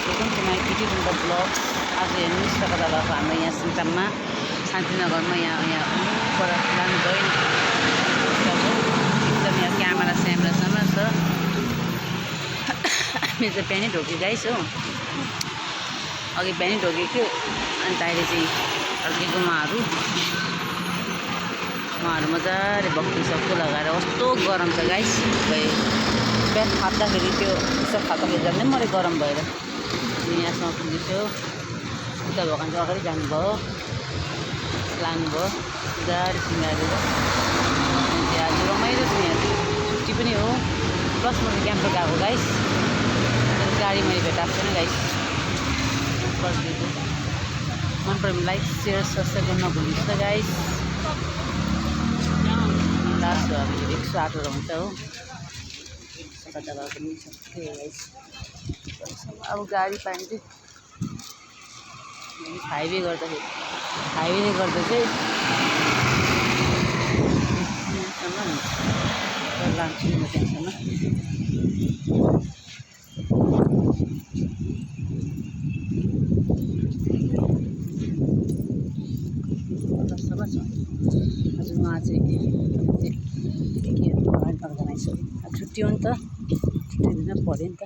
Welcome to my किटी Rumba blogs. आज हेर्नुहोस् कताबाट हाम्रो यहाँ सिङताममा शान्तिनगरमा यहाँ पर लानुभयो एकदम यहाँ क्यामेरा स्यामेरासम्म छ। मेरो चाहिँ बिहानै ढोक्यो गाइस हो, अघि बिहानै ढोकेको थियो। अन्त अहिले चाहिँ ढल्केको उहाँहरू मजाले बक्खु लगाएर कस्तो गरम छ गाइस। बिहान थाप्दाखेरि त्यो सब थाप्दाखेरि झन् मरे गरम भएर यहाँसम्म पुगिसक्यो। उता भगवान चाहिँ अगाडि जानुभयो, लानुभयो मजाले सिँगारेर। आज रमाइलो छ, यहाँ छुट्टी पनि हो, प्लस मैले क्याम्पर गएको गाइस। गाडी मैले भेटाएको छैन गाइस। मन पऱ्यो भने लाइक सेयर सब्सक्राइब गर्न नभुल्नुहोस् न गाइस। लास्ट अब 108 हुन्छ हो, कता गएको पनि छ गाइस। अब गाडी पाइन्छ हाइवेले गर्दा चाहिँ लान्छु म त्यहाँसम्म। हजुर उहाँ चाहिँ के अर्गनाइज छुट्टी हो नि त, छुट्टी दिन पऱ्यो नि त।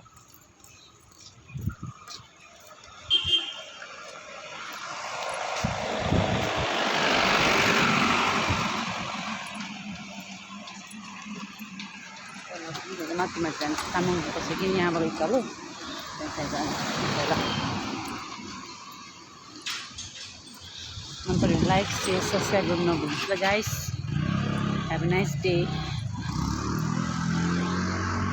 माथि जान्छ तामाङ बस्यो कि यहाँबाट उकालो त्यहाँ जान्छ। मन पऱ्यो भने लाइक सेयर सब्सक्राइब गर्नु नभुल्नुहोस् ल guys. Have a nice day.